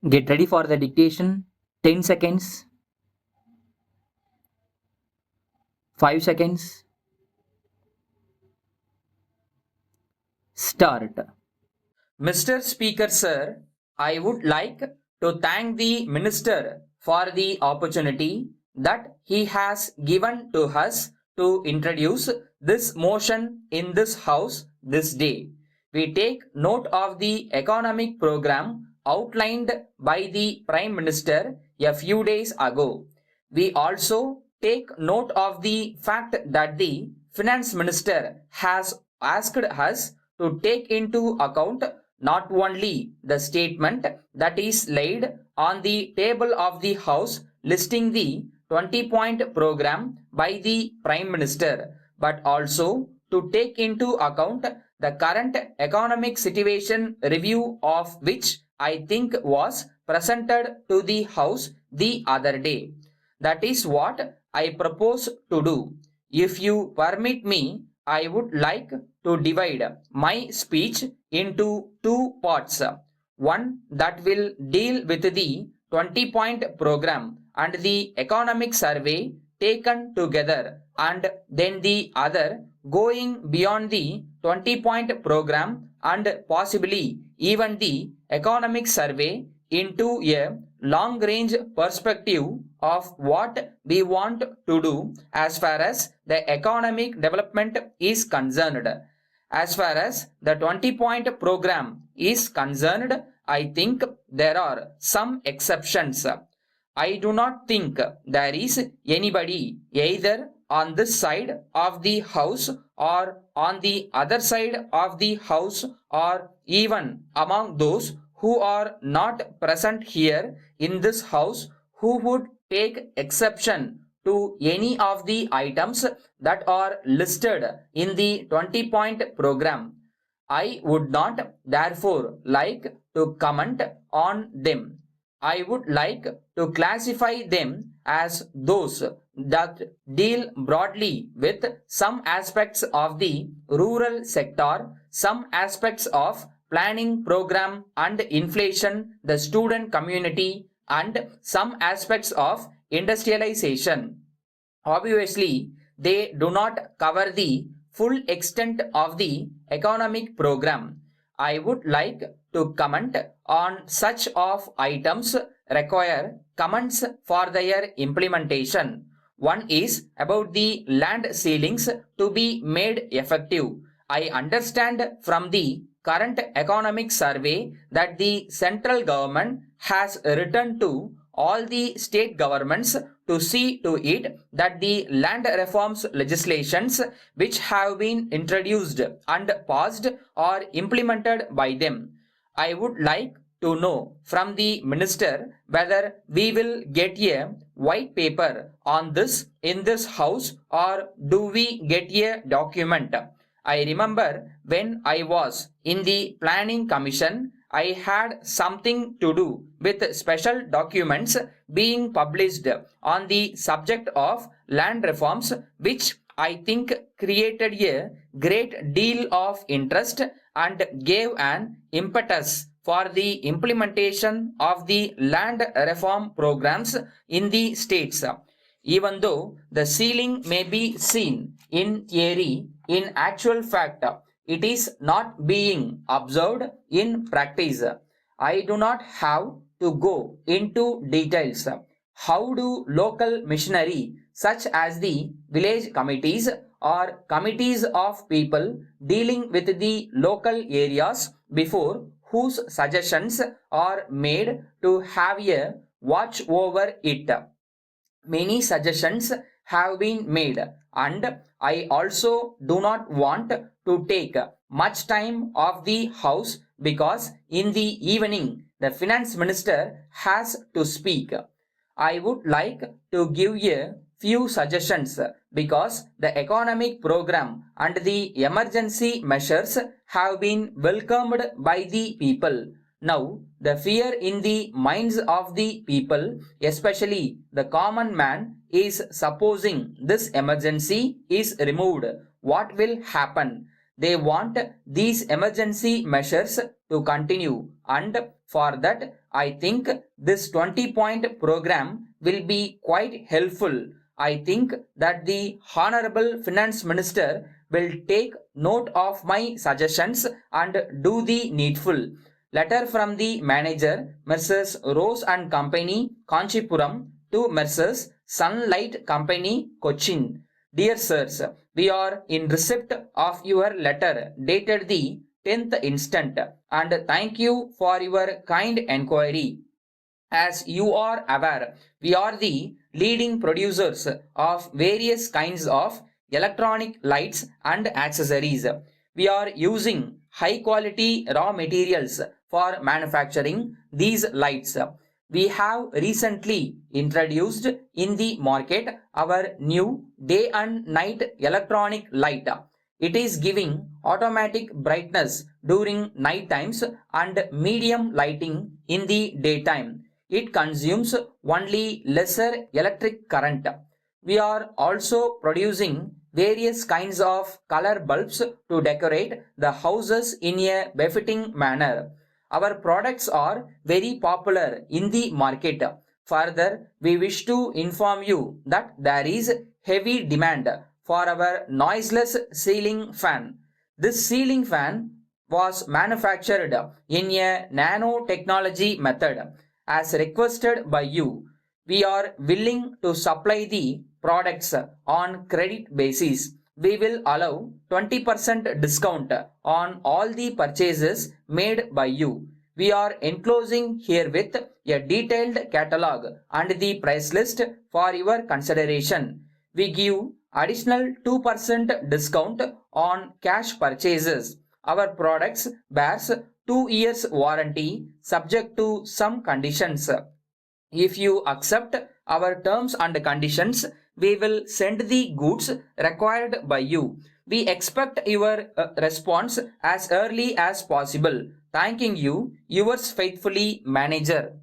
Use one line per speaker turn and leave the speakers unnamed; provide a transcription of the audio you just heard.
Get ready for the dictation. 10 seconds. 5 seconds. Start.
Mr. Speaker, sir, I would like to thank the Minister for the opportunity that he has given to us to introduce this motion in this House this day. We take note of the economic program outlined by the Prime Minister a few days ago. We also take note of the fact that the Finance Minister has asked us to take into account not only the statement that is laid on the table of the House listing the 20-point program by the Prime Minister, but also to take into account the current economic situation review of which I think was presented to the House the other day. That is what I propose to do. If you permit me, I would like to divide my speech into two parts. One that will deal with the 20-point program and the economic survey taken together, and then the other going beyond the 20-point program and possibly even the economic survey into a long range perspective of what we want to do as far as the economic development is concerned. As far as the 20-point program is concerned, I think there are some exceptions. I do not think there is anybody either on this side of the house or on the other side of the house or even among those who are not present here in this house who would take exception to any of the items that are listed in the 20-point program. I would not therefore like to comment on them. I would like to classify them as those that deal broadly with some aspects of the rural sector, some aspects of planning program and inflation, the student community, and some aspects of industrialization. Obviously, they do not cover the full extent of the economic program. I would like to comment on such of items require comments for their implementation. One is about the land ceilings to be made effective. I understand from the current economic survey that the central government has written to all the state governments to see to it that the land reforms legislations which have been introduced and passed are implemented by them. I would like to know from the minister whether we will get a white paper on this in this house or do we get a document. I remember when I was in the planning commission, I had something to do with special documents being published on the subject of land reforms, which I think created a great deal of interest and gave an impetus for the implementation of the land reform programs in the states. Even though the ceiling may be seen in theory, in actual fact, it is not being observed in practice. I do not have to go into details. How do local missionary such as the village committees or committees of people dealing with the local areas before whose suggestions are made to have a watch over it? Many suggestions have been made, and I also do not want to take much time of the house because in the evening the finance minister has to speak. I would like to give a few suggestions because the economic program and the emergency measures have been welcomed by the people. Now, the fear in the minds of the people, especially the common man, is supposing this emergency is removed. What will happen? They want these emergency measures to continue, and for that I think this 20-point program will be quite helpful. I think that the Honorable Finance Minister will take note of my suggestions and do the needful. Letter from the manager, Mrs. Rose and Company, Kanchipuram, to Messrs. Sunlight Company, Cochin. Dear sirs, we are in receipt of your letter dated the 10th instant, and thank you for your kind enquiry. As you are aware, we are the leading producers of various kinds of electronic lights and accessories. We are using high quality raw materials for manufacturing these lights. We have recently introduced in the market our new day and night electronic light. It is giving automatic brightness during night times and medium lighting in the daytime. It consumes only lesser electric current. We are also producing various kinds of color bulbs to decorate the houses in a befitting manner. Our products are very popular in the market. Further, we wish to inform you that there is heavy demand for our noiseless ceiling fan. This ceiling fan was manufactured in a nanotechnology method as requested by you. We are willing to supply the products on credit basis. We will allow 20% discount on all the purchases made by you. We are enclosing herewith a detailed catalog and the price list for your consideration. We give additional 2% discount on cash purchases. Our products bears 2 years warranty subject to some conditions. If you accept our terms and conditions, we will send the goods required by you. We expect your response as early as possible. Thanking you, yours faithfully, Manager.